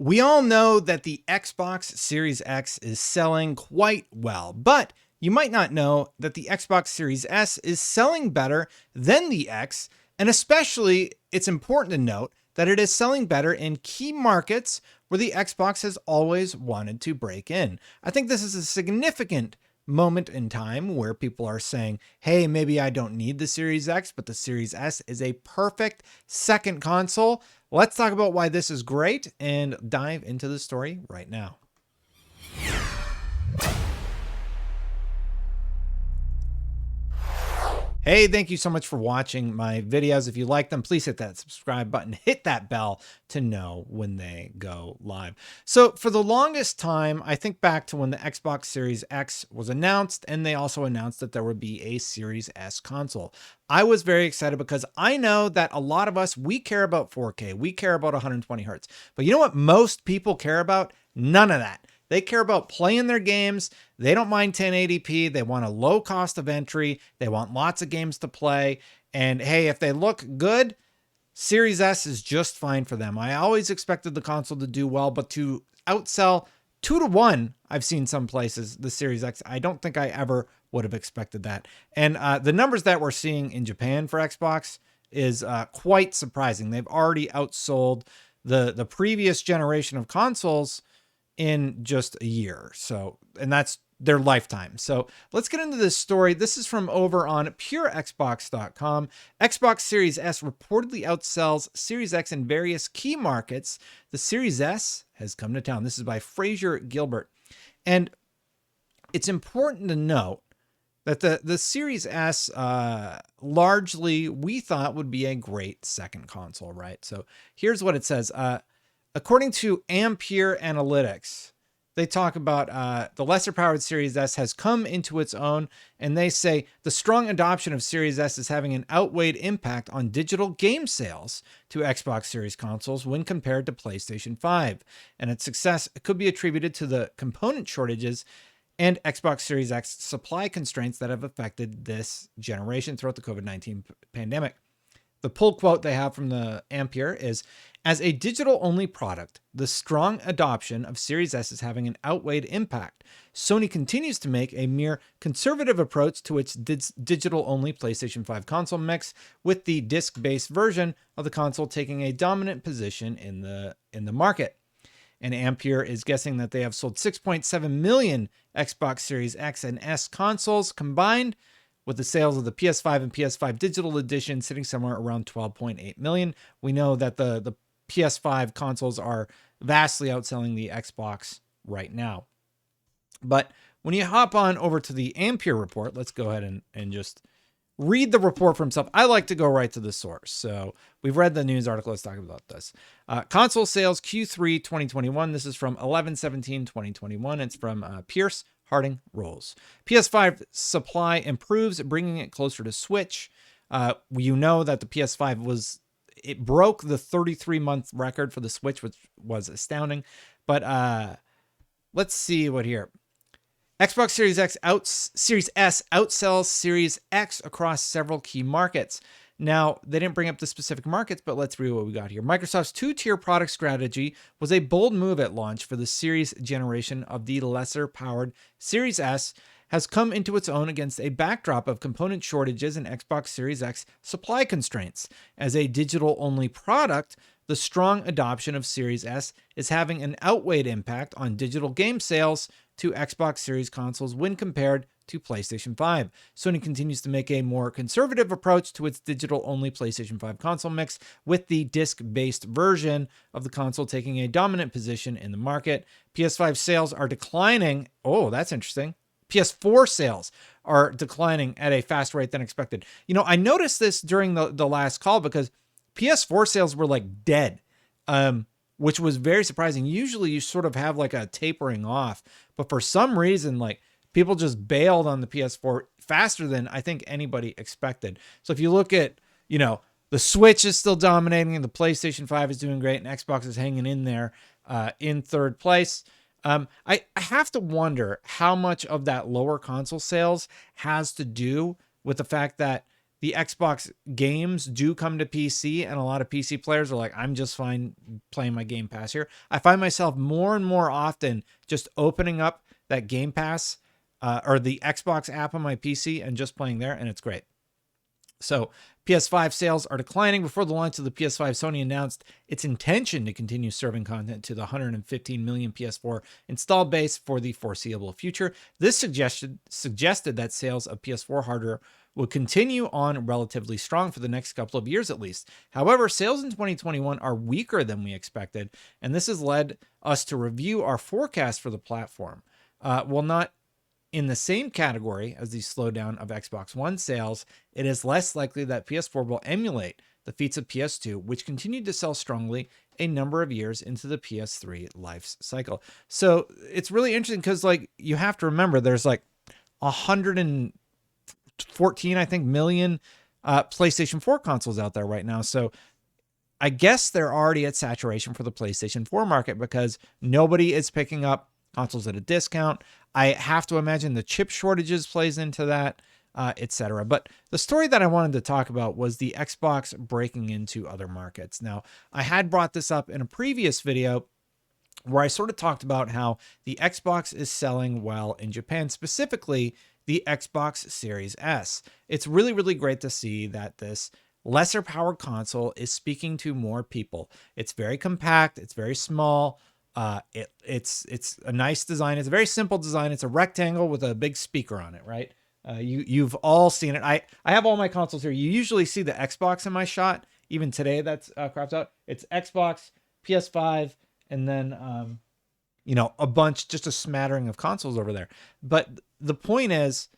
We all know that the Xbox Series X is selling quite well, but you might not know that the Xbox Series S is selling better than the X, and especially it's important to note that it is selling better in key markets where the Xbox has always wanted to break in. I think this is a significant moment in time where people are saying, hey, maybe I don't need the Series X, but the Series S is a perfect second console. Let's talk about why this is great and dive into the story right now. Hey, thank you so much for watching my videos. If you like them, please hit that subscribe button, hit that bell to know when they go live. So for the longest time, I think back to when the Xbox Series X was announced, and they also announced that there would be a Series S console. I was very excited because I know that a lot of us, we care about 4K, we care about 120 hertz, but you know what most people care about? None of that. They care about playing their games. They don't mind 1080p. They want a low cost of entry. They want lots of games to play. And hey, if they look good, Series S is just fine for them. I always expected the console to do well, but to outsell 2-1, I've seen some places, the Series X, I don't think I ever would have expected that. And the numbers that we're seeing in Japan for Xbox is quite surprising. They've already outsold the previous generation of consoles in just a year. So, and that's their lifetime. So let's get into this story. This is from over on purexbox.com. Xbox Series S reportedly outsells Series X in various key markets. The Series S has come to town. This is by Fraser Gilbert. And it's important to note that the Series S largely we thought would be a great second console, right? So here's what it says. According to Ampere Analysis, they talk about the lesser powered Series S has come into its own, and they say the strong adoption of Series S is having an outweighed impact on digital game sales to Xbox Series consoles when compared to PlayStation 5. And its success could be attributed to the component shortages and Xbox Series X supply constraints that have affected this generation throughout the COVID-19 pandemic. The pull quote they have from the Ampere is, as a digital-only product, the strong adoption of Series S is having an outweighed impact. Sony continues to make a mere conservative approach to its digital-only PlayStation 5 console mix, with the disc-based version of the console taking a dominant position in the market. And Ampere is guessing that they have sold 6.7 million Xbox Series X and S consoles combined, with the sales of the PS5 and PS5 Digital Edition sitting somewhere around 12.8 million. We know that the PS5 consoles are vastly outselling the Xbox right now. But when you hop on over to the Ampere report, let's go ahead and just read the report for himself. I like to go right to the source. So we've read the news article. Let's talk about this. Console sales Q3 2021. This is from 11/17/2021. It's from Pierce Harding Rolls. PS5 supply improves, bringing it closer to Switch. You know that the PS5 it broke the 33-month record for the Switch, which was astounding. But let's see what here. Xbox Series Series S outsells Series X across several key markets. Now, they didn't bring up the specific markets, but let's read what we got here. Microsoft's two-tier product strategy was a bold move at launch for the series generation of the lesser-powered Series S, has come into its own against a backdrop of component shortages and Xbox Series X supply constraints. As a digital-only product, the strong adoption of Series S is having an outweighed impact on digital game sales to Xbox Series consoles when compared to PlayStation 5. Sony continues to make a more conservative approach to its digital-only PlayStation 5 console mix, with the disc-based version of the console taking a dominant position in the market. PS5 sales are declining. Oh, that's interesting. PS4 sales are declining at a faster rate than expected. You know, I noticed this during the last call because PS4 sales were like dead, which was very surprising. Usually you sort of have like a tapering off, but for some reason, like people just bailed on the PS4 faster than I think anybody expected. So if you look at, you know, the Switch is still dominating and the PlayStation 5 is doing great and Xbox is hanging in there in third place. I have to wonder how much of that lower console sales has to do with the fact that the Xbox games do come to PC, and a lot of PC players are like, I'm just fine playing my Game Pass here. I find myself more and more often just opening up that Game Pass or the Xbox app on my PC and just playing there, and it's great. So PS5 sales are declining. Before the launch of the PS5, Sony announced its intention to continue serving content to the 115 million PS4 installed base for the foreseeable future. This suggested that sales of PS4 hardware would continue on relatively strong for the next couple of years at least. However, sales in 2021 are weaker than we expected, and this has led us to review our forecast for the platform. While not in the same category as the slowdown of Xbox One sales, it is less likely that PS4 will emulate the feats of PS2, which continued to sell strongly a number of years into the PS3 life cycle. So it's really interesting because, like, you have to remember there's like 114, I think, million PlayStation 4 consoles out there right now. So I guess they're already at saturation for the PlayStation 4 market because nobody is picking up consoles at a discount. I have to imagine the chip shortages plays into that, etc. But the story that I wanted to talk about was the Xbox breaking into other markets. Now, I had brought this up in a previous video where I sort of talked about how the Xbox is selling well in Japan, specifically the Xbox Series S. It's really, really great to see that this lesser powered console is speaking to more people. It's very compact. It's very small. It's a nice design. It's a very simple design. It's a rectangle with a big speaker on it, right? You've all seen it. I have all my consoles here. You usually see the Xbox in my shot. Even today, that's cropped out. It's Xbox, PS5, and then a bunch, just a smattering of consoles over there. But the point is,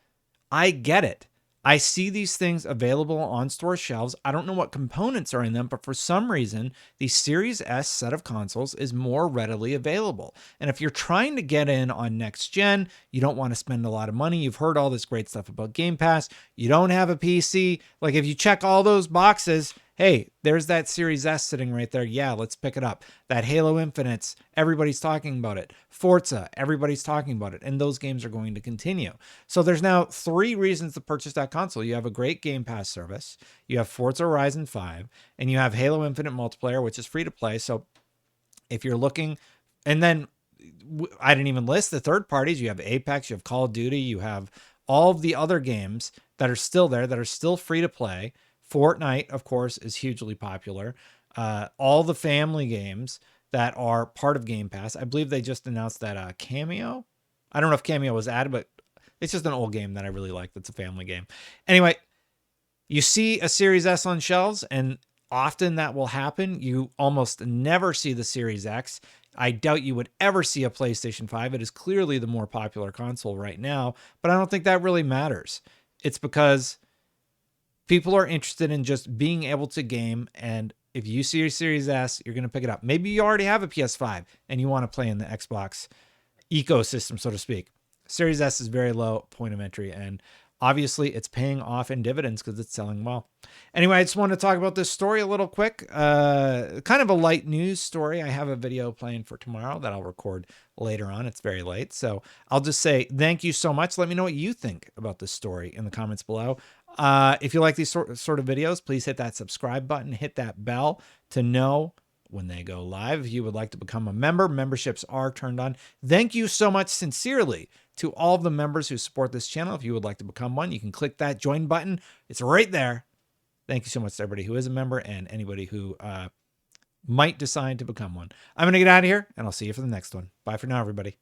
I get it. I see these things available on store shelves. I don't know what components are in them, but for some reason, the Series S set of consoles is more readily available. And if you're trying to get in on next gen, you don't want to spend a lot of money. You've heard all this great stuff about Game Pass. You don't have a PC. Like, if you check all those boxes, hey, there's that Series S sitting right there. Yeah, let's pick it up. That Halo Infinite, everybody's talking about it. Forza, everybody's talking about it. And those games are going to continue. So there's now 3 reasons to purchase that console. You have a great Game Pass service. You have Forza Horizon 5. And you have Halo Infinite multiplayer, which is free to play. So if you're looking, and then I didn't even list the third parties. You have Apex, you have Call of Duty, you have all of the other games that are still there, that are still free to play. Fortnite, of course, is hugely popular. All the family games that are part of Game Pass. I believe they just announced that Cameo. I don't know if Cameo was added, but it's just an old game that I really like. That's a family game. Anyway, you see a Series S on shelves, and often that will happen. You almost never see the Series X. I doubt you would ever see a PlayStation 5. It is clearly the more popular console right now, but I don't think that really matters. It's because people are interested in just being able to game, and if you see your Series S, you're going to pick it up. Maybe you already have a PS5 and you want to play in the Xbox ecosystem, so to speak. Series S is very low point of entry, and obviously it's paying off in dividends because it's selling well. Anyway, I just want to talk about this story a little quick. Kind of a light news story. I have a video planned for tomorrow that I'll record later on. It's very late, so I'll just say thank you so much. Let me know what you think about this story in the comments below. If you like these sort of videos, please hit that subscribe button, hit that bell to know when they go live. If you would like to become a member, memberships are turned on. Thank you so much sincerely to all of the members who support this channel. If you would like to become one, you can click that join button. It's right there. Thank you so much to everybody who is a member and anybody who might decide to become one. I'm going to get out of here, and I'll see you for the next one. Bye for now, everybody.